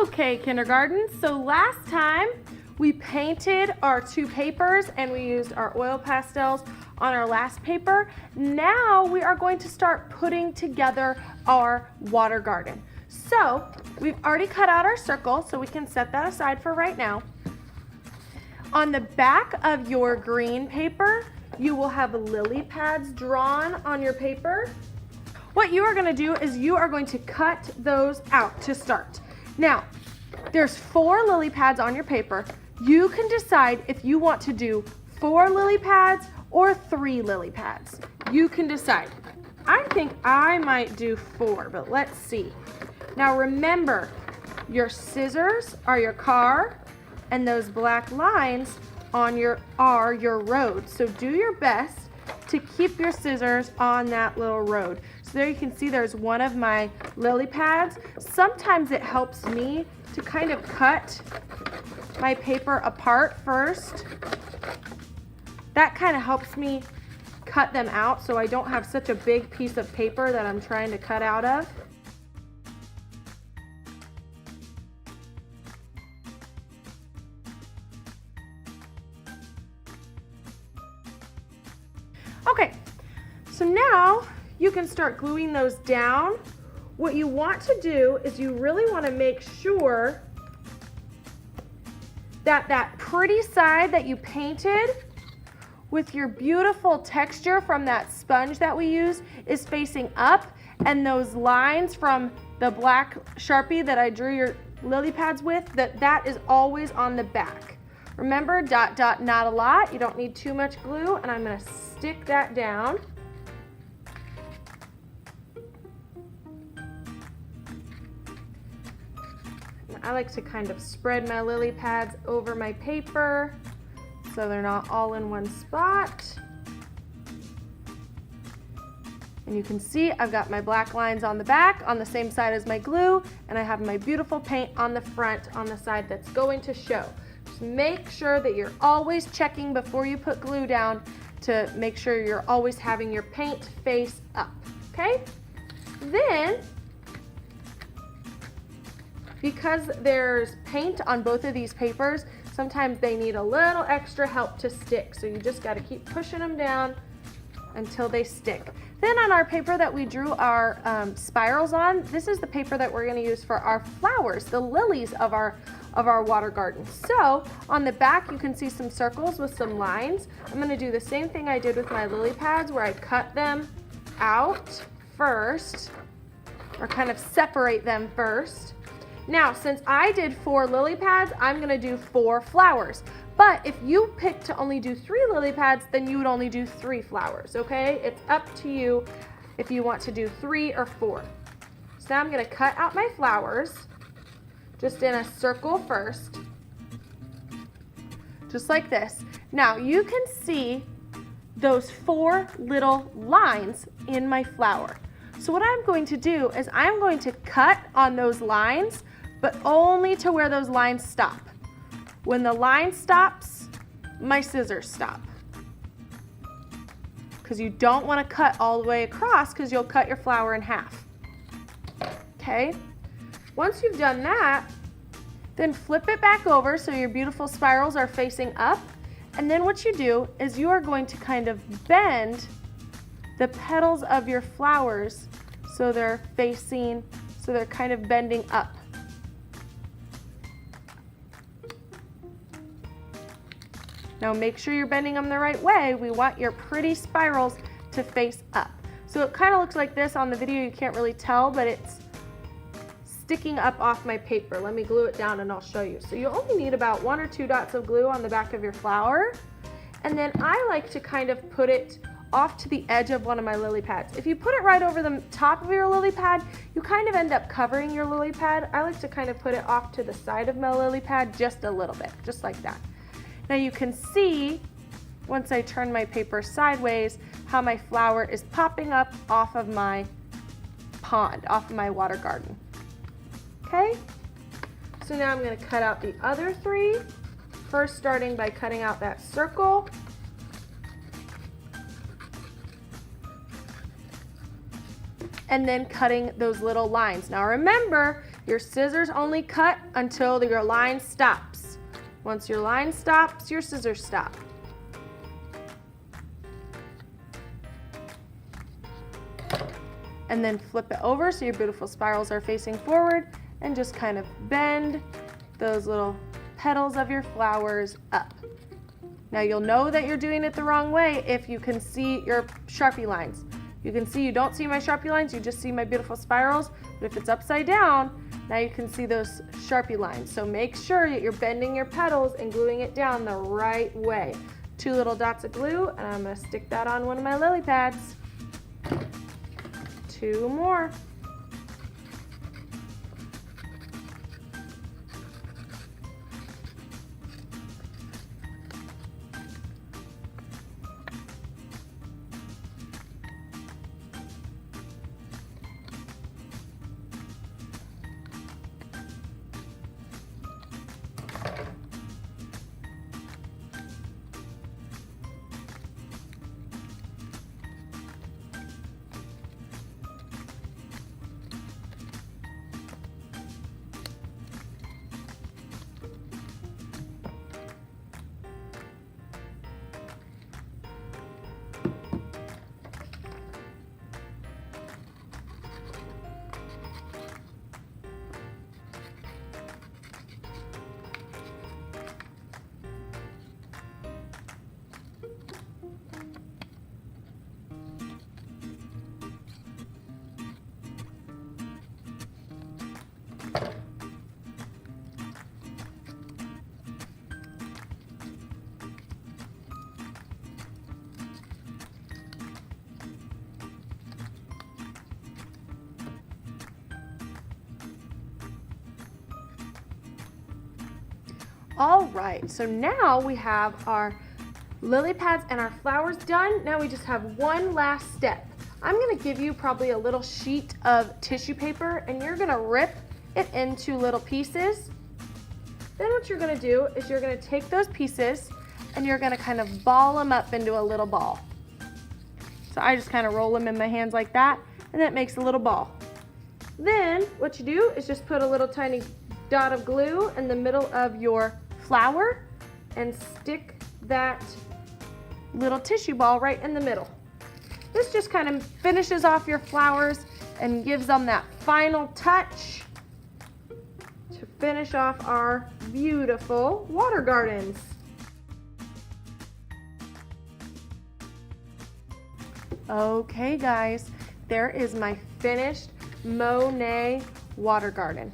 Okay, kindergarten, so last time we painted our two papers and we used our oil pastels on our last paper. Now we are going to start putting together our water garden. So we've already cut out our circle, so we can set that aside for right now. On the back of your green paper, you will have lily pads drawn on your paper. What you are going to do is you are going to cut those out to start. Now, there's 4 lily pads on your paper. You can decide if you want to do 4 lily pads or 3 lily pads. You can decide. I think I might do 4, but let's see. Now remember, your scissors are your car, and those black lines on your road. So do your best to keep your scissors on that little road. So there you can see there's one of my lily pads. Sometimes it helps me to kind of cut my paper apart first. That kind of helps me cut them out so I don't have such a big piece of paper that I'm trying to cut out of. Okay, so now you can start gluing those down. What you want to do is you really want to make sure that that pretty side that you painted with your beautiful texture from that sponge that we used is facing up, and those lines from the black Sharpie that I drew your lily pads with, that is always on the back. Remember, dot, dot, not a lot. You don't need too much glue, and I'm going to stick that down. I like to kind of spread my lily pads over my paper so they're not all in one spot. And you can see I've got my black lines on the back on the same side as my glue, and I have my beautiful paint on the front on the side that's going to show. Just make sure that you're always checking before you put glue down to make sure you're always having your paint face up, okay? Then, because there's paint on both of these papers, sometimes they need a little extra help to stick. So you just got to keep pushing them down until they stick. Then on our paper that we drew our spirals on, this is the paper that we're going to use for our flowers, the lilies of our water garden. So on the back you can see some circles with some lines. I'm going to do the same thing I did with my lily pads, where I cut them out first, or kind of separate them first. Now, since I did 4 lily pads, I'm going to do 4 flowers. But if you pick to only do 3 lily pads, then you would only do 3 flowers, okay? It's up to you if you want to do 3 or 4. So now I'm going to cut out my flowers, just in a circle first, just like this. Now, you can see those 4 little lines in my flower. So what I'm going to do is I'm going to cut on those lines, but only to where those lines stop. When the line stops, my scissors stop. Because you don't want to cut all the way across, because you'll cut your flower in half. Okay? Once you've done that, then flip it back over so your beautiful spirals are facing up. And then what you do is you are going to kind of bend the petals of your flowers so they're facing, so they're kind of bending up. Now make sure you're bending them the right way. We want your pretty spirals to face up. So it kind of looks like this on the video. You can't really tell, but it's sticking up off my paper. Let me glue it down and I'll show you. So you only need about 1 or 2 dots of glue on the back of your flower. And then I like to kind of put it off to the edge of one of my lily pads. If you put it right over the top of your lily pad, you kind of end up covering your lily pad. I like to kind of put it off to the side of my lily pad just a little bit, just like that. Now you can see, once I turn my paper sideways, how my flower is popping up off of my pond, off of my water garden. Okay? So now I'm going to cut out the other 3. First starting by cutting out that circle. And then cutting those little lines. Now remember, Your scissors only cut until your line stops. Once your line stops, your scissors stop. And then flip it over so your beautiful spirals are facing forward, and just kind of bend those little petals of your flowers up. Now you'll know that you're doing it the wrong way if you can see your Sharpie lines. You can see you don't see my Sharpie lines, you just see my beautiful spirals, but if it's upside down, now you can see those Sharpie lines. So make sure that you're bending your petals and gluing it down the right way. 2 little dots of glue, and I'm gonna stick that on one of my lily pads. 2 more. All right, so now we have our lily pads and our flowers done. Now we just have one last step. I'm gonna give you probably a little sheet of tissue paper, and you're gonna rip it into little pieces. Then what you're gonna do is you're gonna take those pieces and you're gonna kind of ball them up into a little ball. So I just kind of roll them in my hands like that, and that makes a little ball. Then what you do is just put a little tiny dot of glue in the middle of your flower and stick that little tissue ball right in the middle. This just kind of finishes off your flowers and gives them that final touch to finish off our beautiful water gardens. Okay guys, there is my finished Monet water garden.